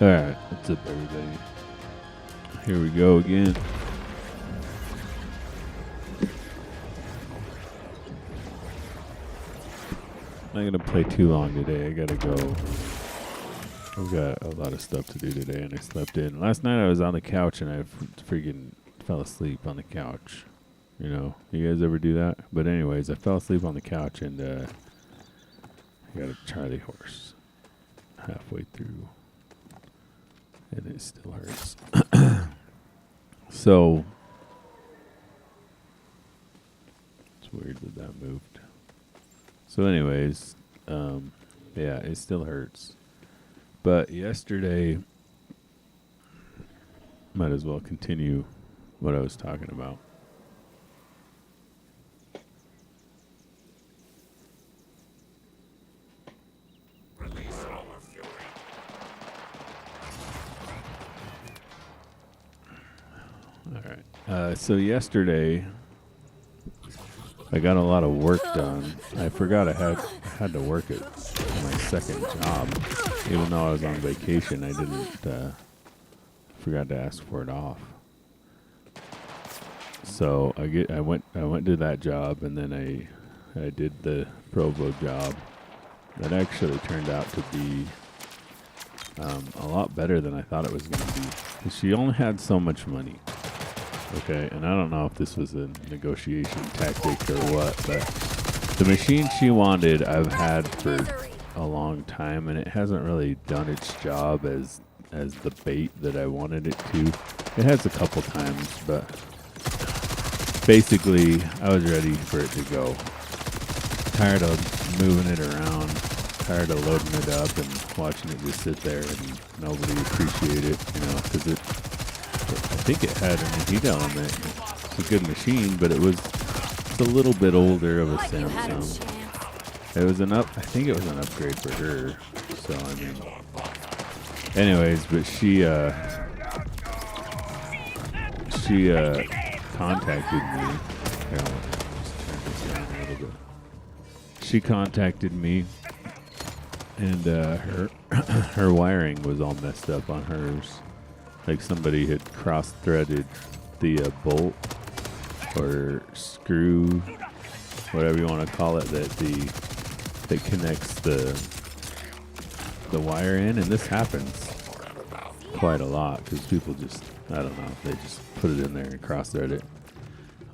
Alright, what's up, everybody? Here we go again. I'm not gonna play too long today. I gotta go. I've got a lot of stuff to do today, and I slept in. Last night I was on the couch and I freaking fell asleep on the couch. You know, you guys ever do that? But anyways, I fell asleep on the couch and I got a Charlie horse halfway through. And it still hurts. So, it's weird that moved. So anyways, yeah, it still hurts. But yesterday, might as well continue what I was talking about. So yesterday, I got a lot of work done. I forgot I had to work at my second job, even though I was on vacation. I didn't forgot to ask for it off. So I went to that job, and then I did the Provo job. That actually turned out to be a lot better than I thought it was going to be. 'Cause she only had so much money. Okay, and I don't know if this was a negotiation tactic or what, but the machine she wanted I've had for a long time, and it hasn't really done its job as the bait that I wanted it to. It has a couple times, but basically I was ready for it to go. Tired of moving it around, tired of loading it up and watching it just sit there and nobody appreciate it, you know, because I think it had a heat element. It's a good machine, but it's a little bit older of a Samsung. It was I think it was an upgrade for her. So I mean, anyways, but she contacted me. Here, I'll just turn this down a little bit. She contacted me, and her wiring was all messed up on hers. Like somebody had cross-threaded the bolt or screw, whatever you want to call it, that connects the wire in. And this happens quite a lot because people just, I don't know, they just put it in there and cross-thread it.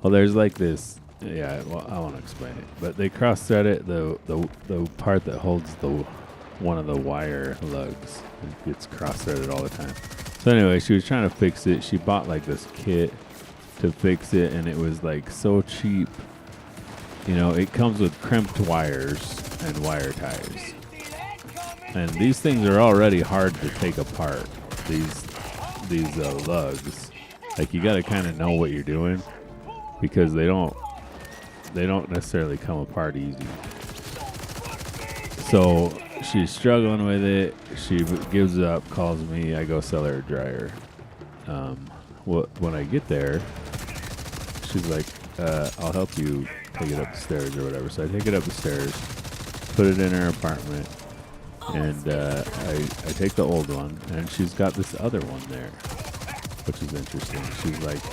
Well, there's like this, yeah, well, I want to explain it. But they cross-thread it, the part that holds one of the wire lugs. It gets cross-threaded all the time. So anyway, she was trying to fix it. She bought like this kit to fix it, and it was like so cheap. You know, it comes with crimped wires and wire ties. And these things are already hard to take apart. These lugs. Like, you got to kind of know what you're doing because they don't necessarily come apart easy. So she's struggling with it. She gives up, calls me. I go sell her a dryer. When I get there, she's like, I'll help you take it up the stairs or whatever. So I take it up the stairs, put it in her apartment, and I take the old one, and she's got this other one there, which is interesting. She's like,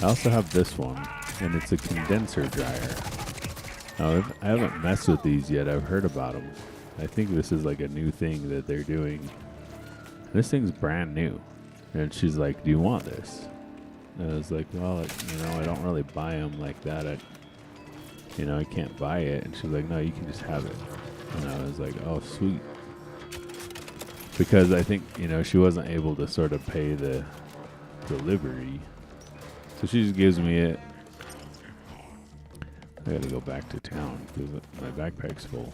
I also have this one, and it's a condenser dryer. Now, I haven't messed with these yet. I've heard about them. I think this is like a new thing that they're doing. This thing's brand new. And she's like, do you want this? And I was like, well, I don't really buy them like that. I can't buy it. And she's like, no, you can just have it. And I was like, oh, sweet. Because I think, she wasn't able to sort of pay the delivery. So she just gives me it. I gotta go back to town because my backpack's full.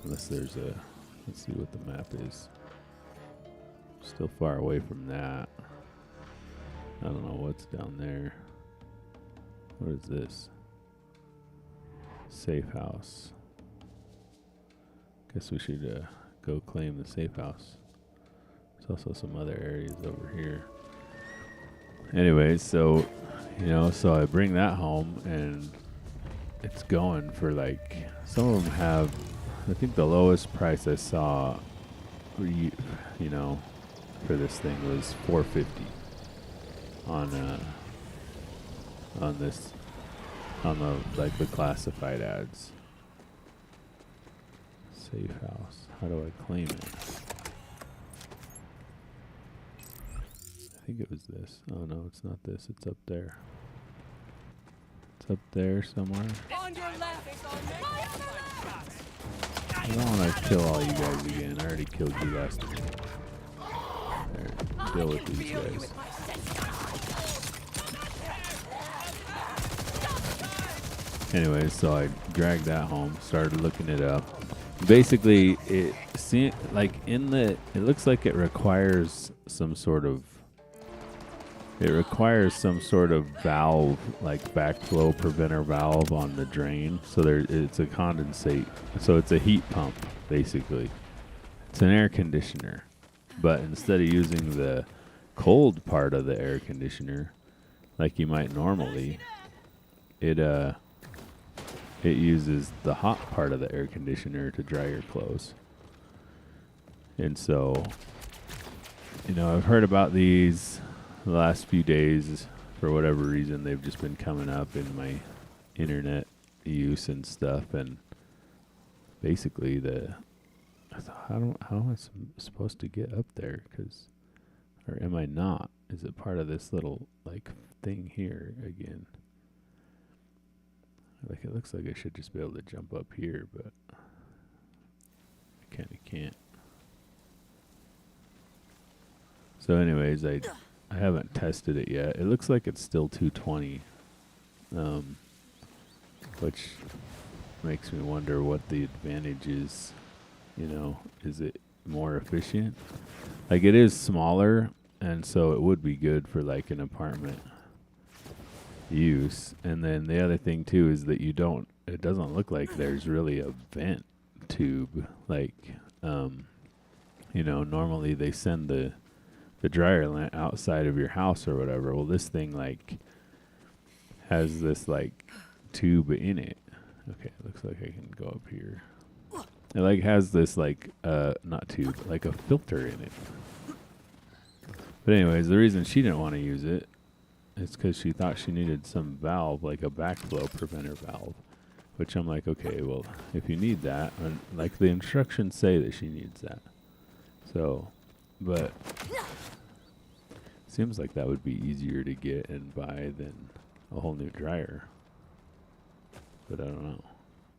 Unless there's let's see what the map is. Still far away from that. I don't know what's down there. What is this? Safe house. Guess we should go claim the safe house. There's also some other areas over here. Anyways, so I bring that home and it's going for like, some of them have, I think the lowest price I saw you know, for this thing was $450 on this, on the like the classified ads. Safe house. How do I claim it? I think it was this. Oh no, it's not this. It's up there. It's up there somewhere. On your left. I don't want to kill all you guys again. I already killed you last time. There, deal with these guys. Anyways, so I dragged that home, started looking it up. Basically, it seems like it looks like it requires some sort of valve, like backflow preventer valve on the drain. So it's a condensate. So it's a heat pump, basically. It's an air conditioner, but instead of using the cold part of the air conditioner, like you might normally, it uses the hot part of the air conditioner to dry your clothes. And so, you know, I've heard about these the last few days. For whatever reason, they've just been coming up in my internet use and stuff. And basically, I thought, how am I supposed to get up there? Or am I not? Is it part of this little like thing here again? Like, it looks like I should just be able to jump up here, but I kind of can't. So anyways, I haven't tested it yet. It looks like it's still 220, which makes me wonder what the advantage is. You know, is it more efficient? Like, it is smaller, and so it would be good for like an apartment use. And then the other thing too is that it doesn't look like there's really a vent tube, like you know, normally they send the dryer outside of your house or whatever. Well, this thing like has this like tube in it. Okay, looks like I can go up here. It like has this like not tube, like a filter in it. But anyways, the reason she didn't want to use it, it's because she thought she needed some valve, like a backflow preventer valve. Which I'm like, okay, well, if you need that, and like the instructions say that she needs that. So, but seems like that would be easier to get and buy than a whole new dryer. But I don't know.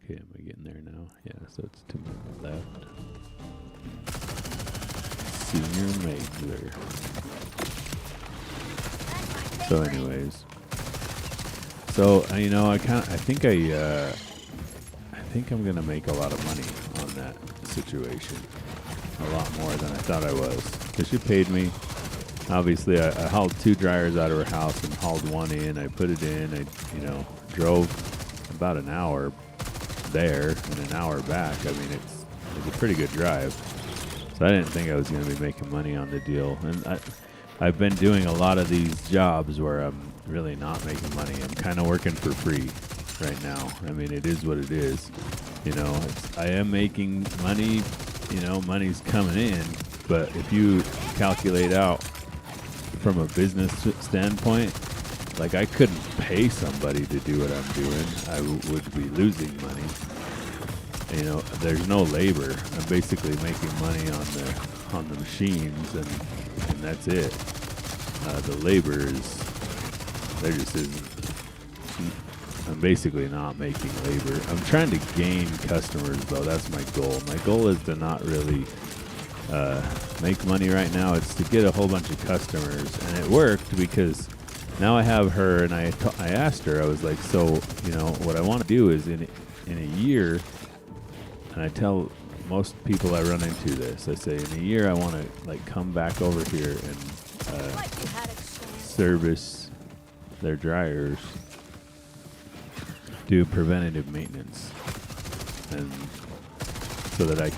Okay, am I getting there now? Yeah, so it's to my left. Senior Major. So anyways, so you know, I think I'm gonna make a lot of money on that situation, a lot more than I thought I was, because she paid me. Obviously, I hauled 2 dryers out of her house and hauled one in. I put it in. I drove about an hour there and an hour back. I mean, it's a pretty good drive. So I didn't think I was gonna be making money on the deal, and I've been doing a lot of these jobs where I'm really not making money. I'm kind of working for free right now. I mean, it is what it is. You know, I am making money. You know, money's coming in. But if you calculate out from a business standpoint, like I couldn't pay somebody to do what I'm doing. I would be losing money. You know, there's no labor. I'm basically making money on the machines, and that's it. The labor there just isn't. I'm basically not making labor. I'm trying to gain customers, though. That's my goal. My goal is to not really make money right now. It's to get a whole bunch of customers, and it worked because now I have her, and I asked her. I was like, so you know, what I want to do is in a year, and I tell most people I run into this. I say, in a year, I want to like come back over here and service their dryers, do preventative maintenance, and so that I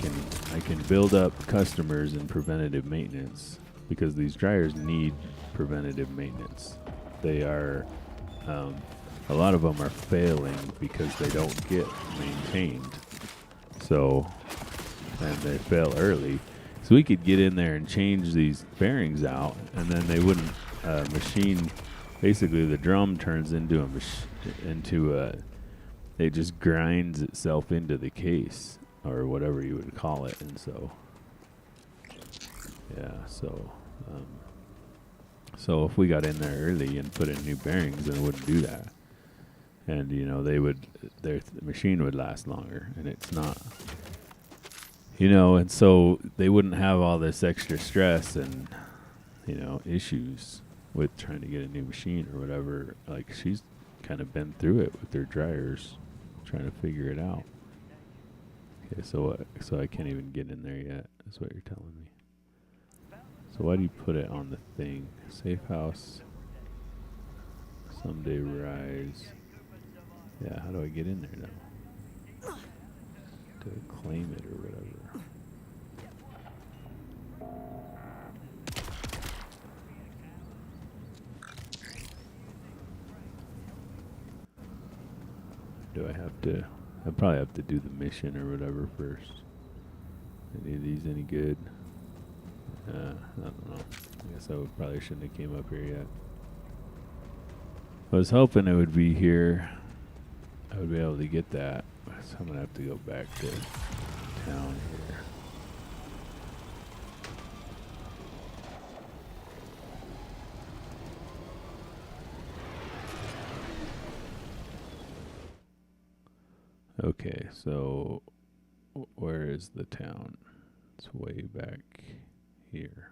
can build up customers in preventative maintenance, because these dryers need preventative maintenance. They are a lot of them are failing because they don't get maintained. So, and they fail early. So we could get in there and change these bearings out, and then they wouldn't machine. Basically, the drum turns into it just grinds itself into the case or whatever you would call it, and so yeah, so if we got in there early and put in new bearings, then it wouldn't do that, and their machine would last longer, and it's not. And so they wouldn't have all this extra stress and, issues with trying to get a new machine or whatever. Like, she's kind of been through it with their dryers, trying to figure it out. Okay, so I can't even get in there yet, is what you're telling me. So why do you put it on the thing? Safe house, someday rise. Yeah, how do I get in there now? To claim it or whatever. Do I have to? I probably have to do the mission or whatever first. Any of these any good? I don't know. I guess I probably shouldn't have came up here yet. I was hoping it would be here. I would be able to get that. So I'm gonna have to go back to town here. Okay, so where is the town? It's way back here.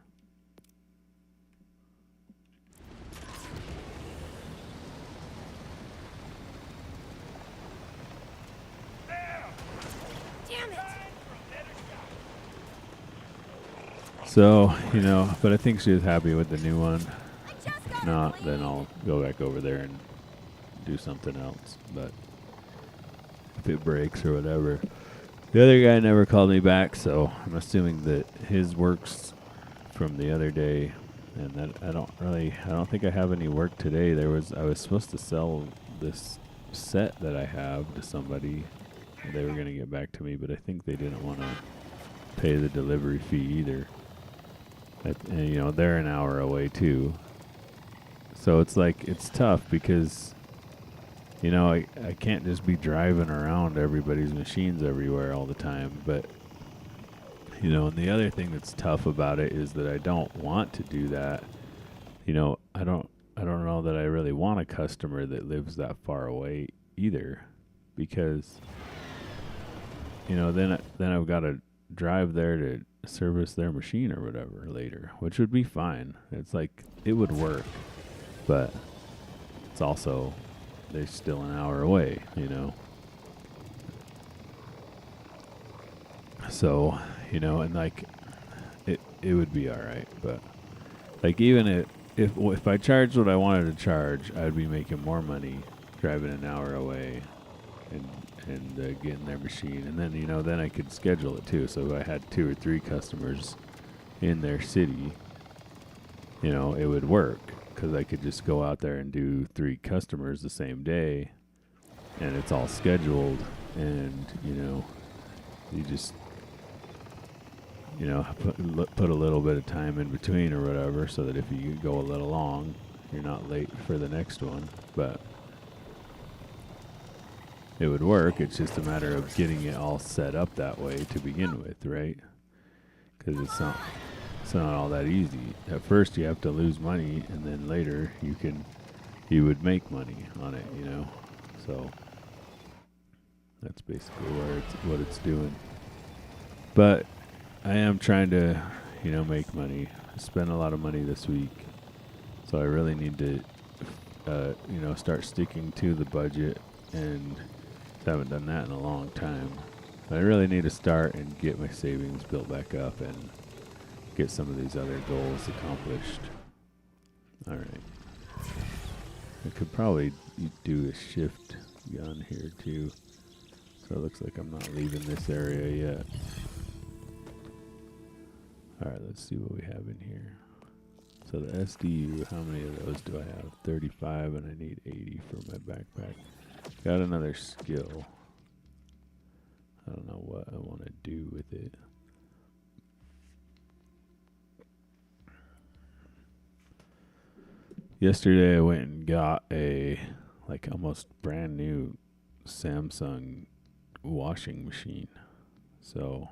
So, but I think she was happy with the new one. If not, then I'll go back over there and do something else. But if it breaks or whatever. The other guy never called me back, so I'm assuming that his works from the other day, and that I don't think I have any work today. I was supposed to sell this set that I have to somebody. They were going to get back to me, but I think they didn't want to pay the delivery fee either. And, they're an hour away too. So it's tough because, I can't just be driving around everybody's machines everywhere all the time. But, and the other thing that's tough about it is that I don't want to do that. I don't know that I really want a customer that lives that far away either, because, then I've got to drive there to service their machine or whatever later, which would be fine. It's like it would work, but it's also they're still an hour away, So, and like it would be all right, but like even if I charged what I wanted to charge, I'd be making more money driving an hour away and getting their machine, and then then I could schedule it too. So if I had 2 or 3 customers in their city, it would work because I could just go out there and do 3 customers the same day, and it's all scheduled, and you just put a little bit of time in between or whatever, so that if you go a little long, you're not late for the next one, but it would work. It's just a matter of getting it all set up that way to begin with, right? Because it's not all that easy. At first, you have to lose money, and then later you would make money on it, So that's basically what it's doing. But I am trying to, make money. I spent a lot of money this week, so I really need to, start sticking to the budget, and I haven't done that in a long time. I really need to start and get my savings built back up and get some of these other goals accomplished. All right. I could probably do a shift gun here too. So it looks like I'm not leaving this area yet. All right, let's see what we have in here. So the SDU, how many of those do I have? 35, and I need 80 for my backpack. Got another skill. I don't know what I want to do with it. Yesterday I went and got a like almost brand new Samsung washing machine. So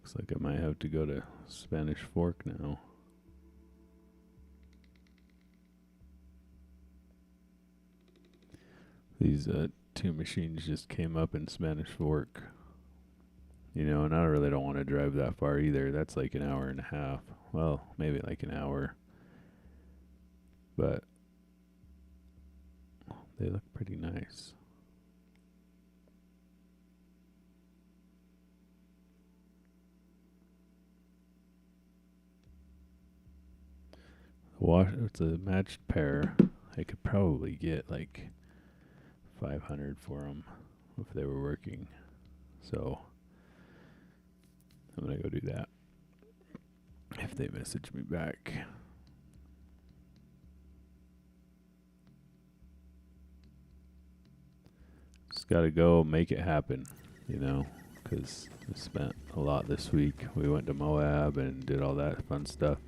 looks like I might have to go to Spanish Fork now. These two machines just came up in Spanish Fork. You know, and I really don't want to drive that far either. That's like an hour and a half. Well, maybe like an hour. But they look pretty nice. It's a matched pair. I could probably get like 500 for them if they were working. So I'm gonna go do that if they message me back. Just gotta go make it happen, you know, because we spent a lot this week. We went to Moab and did all that fun stuff.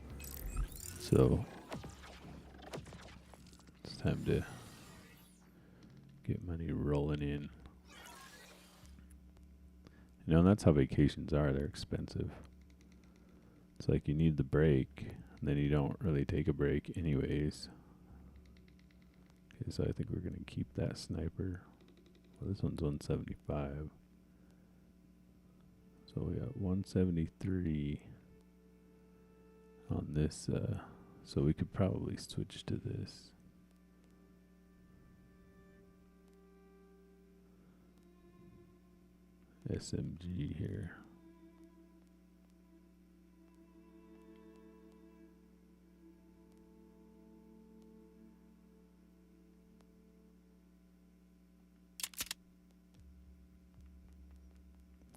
So it's time to get money rolling in. You know, and that's how vacations are. They're expensive. It's like you need the break, and then you don't really take a break anyways. Okay, so I think we're going to keep that sniper. Well, this one's 175. So we got 173 on this. So we could probably switch to this. SMG here.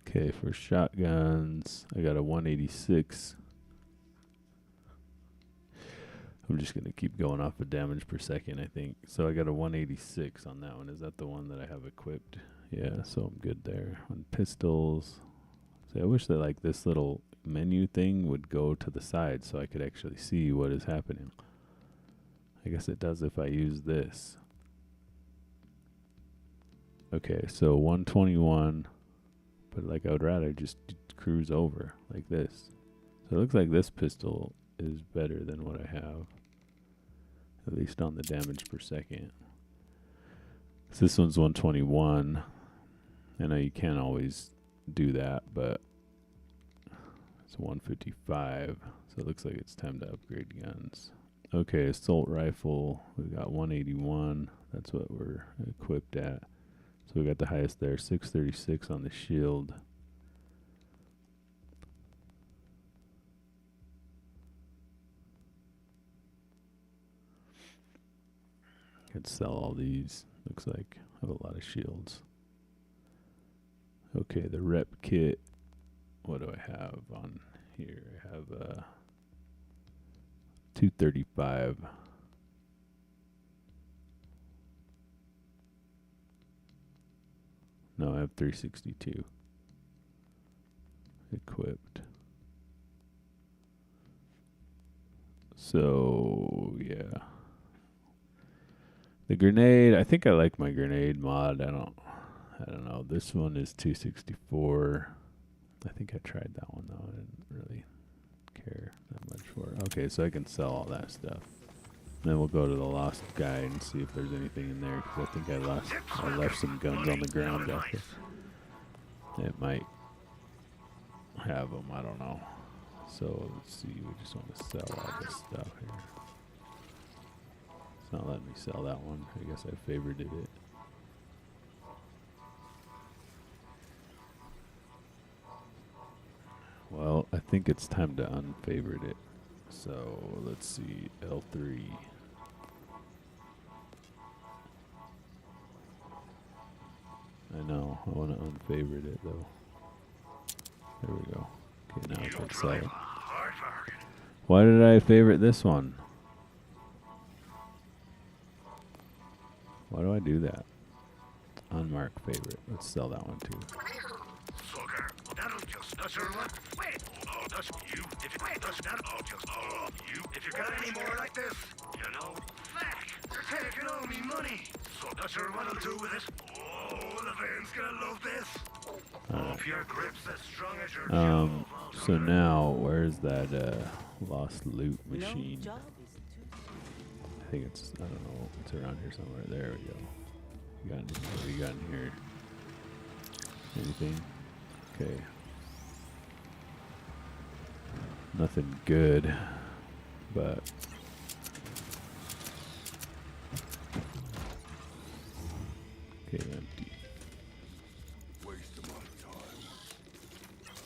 Okay, for shotguns, I got a 186. I'm just going to keep going off of damage per second, I think. So I got a 186 on that one. Is that the one that I have equipped? Yeah, so I'm good there. On pistols, see, I wish that like this little menu thing would go to the side so I could actually see what is happening. I guess it does if I use this. Okay, so 121, but like I would rather just cruise over like this. So it looks like this pistol is better than what I have, at least on the damage per second. So this one's 121. I know you can't always do that, but it's 155. So it looks like it's time to upgrade guns. Okay, assault rifle. We got 181. That's what we're equipped at. So we got the highest there, 636 on the shield. Could sell all these. Looks like I have a lot of shields. Okay, the rep kit. What do I have on here? I have 235. No, I have 362 equipped. So yeah, the grenade. I think I like my grenade mod. I don't know. This one is 264. I think I tried that one though. I didn't really care that much for it. Okay, so I can sell all that stuff. Then we'll go to the lost guy and see if there's anything in there, because I think I left some guns on the ground out there. It might have them. I don't know. So let's see. We just want to sell all this stuff here. It's not letting me sell that one. I guess I favorited it. Well, I think it's time to unfavorite it. So let's see, L3. I know, I want to unfavorite it though. There we go. Okay, now I can sell it. Why did I favorite this one? Why do I do that? Unmarked favorite. Let's sell that one too. If you got any more like this, you know, you're taking all me money. So not sure what I'll do with it. Oh, the van's gonna love this. Hope your grip's as strong as your jaw. So now, where's that lost loot machine? I think it's, I don't know, it's around here somewhere. There we go. What do you got in here? Anything? Okay. Nothing good, but okay, empty.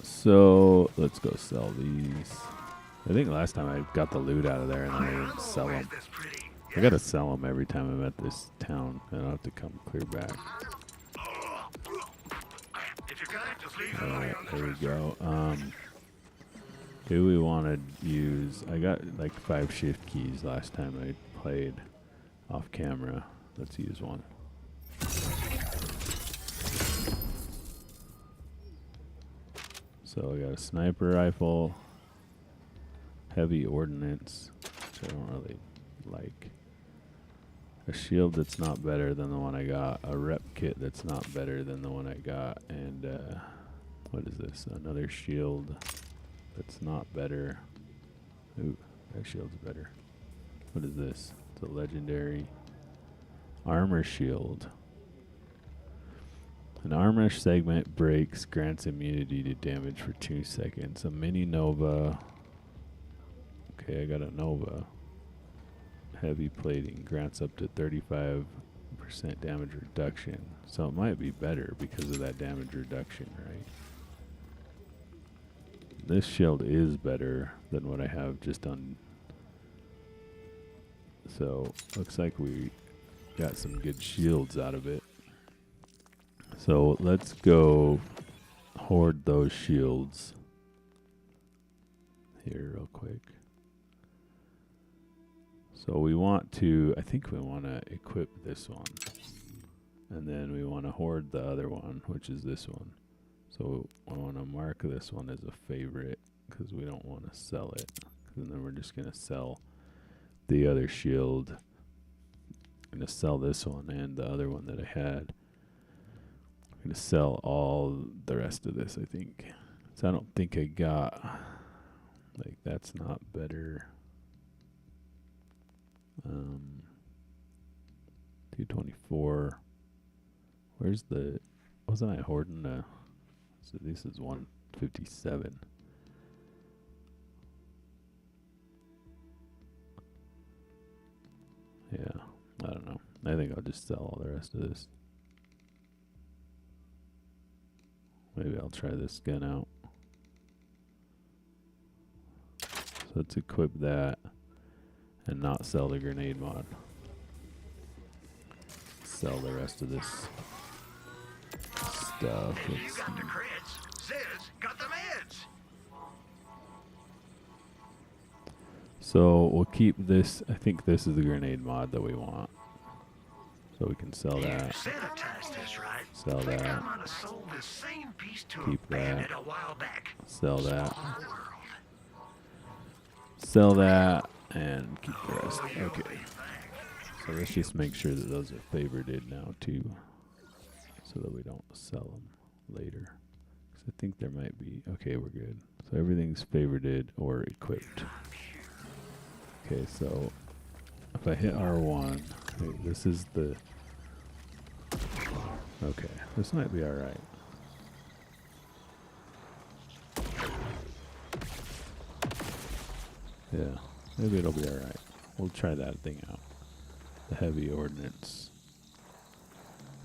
So let's go sell these. I think last time I got the loot out of there and I didn't sell them. I gotta sell them every time I'm at this town. I don't have to come clear back. Alright, there we go. Do we want to use... I got like 5 shift keys last time I played off camera. Let's use one. So I got a sniper rifle, heavy ordnance, which I don't really like. A shield that's not better than the one I got. A rep kit that's not better than the one I got. And what is this? Another shield that's not better. Ooh, that shield's better. What is this? It's a legendary armor shield. An armor segment breaks, grants immunity to damage for 2 seconds. A mini Nova. Okay, I got a Nova. Heavy plating grants up to 35% damage reduction. So it might be better because of that damage reduction, right? This shield is better than what I have just on. So looks like we got some good shields out of it. So let's go hoard those shields here real quick. So we want to, I think we want to equip this one. And then we want to hoard the other one, which is this one. So I want to mark this one as a favorite because we don't want to sell it. And then we're just going to sell the other shield. I'm going to sell this one and the other one that I had. I'm going to sell all the rest of this, I think. So I don't think I got, like, that's not better. 224. Where's the, wasn't I hoarding a, so this is 157. Yeah, I don't know. I think I'll just sell all the rest of this. Maybe I'll try this gun out. So let's equip that and not sell the grenade mod. Sell the rest of this stuff. You got the crits. Sid's got the meds. So we'll keep this. I think this is the grenade mod that we want. So we can sell that. Sanitized this, right? Sell that. I might have sold this same piece to Keep a bandit that. a while back. Sell that. Small world. Sell that. And keep the rest. Okay. So let's just make sure that those are favorited now too. So that we don't sell them later. Because I think there might be. Okay, we're good. So everything's favorited or equipped. Okay, so if I hit R1, okay, this is the. Okay, this might be alright. Yeah, maybe it'll be alright. We'll try that thing out. The heavy ordnance.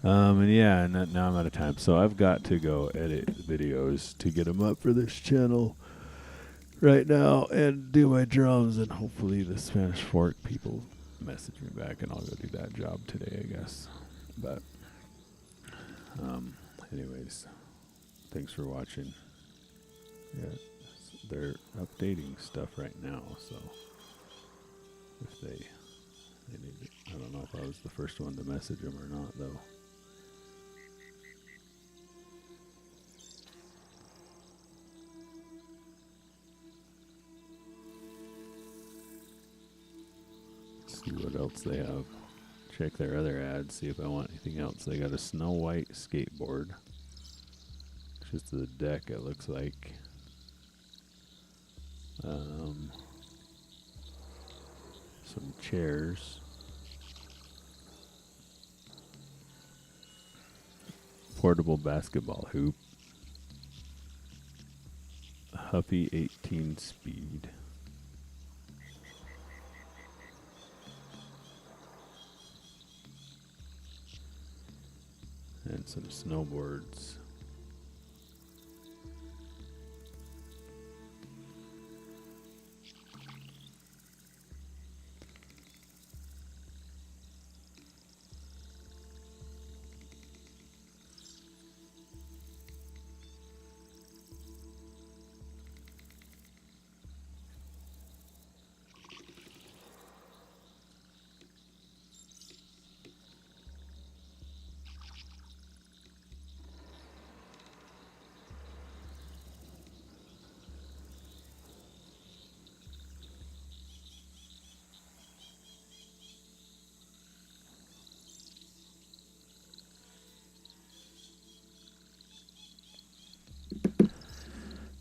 And yeah, and now I'm out of time. So I've got to go edit videos to get them up for this channel right now and do my drums, and hopefully the Spanish Fork people message me back and I'll go do that job today, I guess. But anyways, thanks for watching. Yeah, they're updating stuff right now, so if they need to, I don't know if I was the first one to message them or not, though. Let's see what else they have. Check their other ads, see if I want anything else. They got a Snow White skateboard. It's just the deck, it looks like. Some chairs. Portable basketball hoop. Huffy 18 speed. And some snowboards.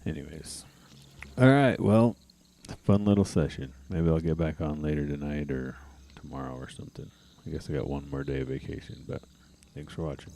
Anyways. Alright, well, fun little session. Maybe I'll get back on later tonight or tomorrow or something. I guess I got one more day of vacation, but thanks for watching.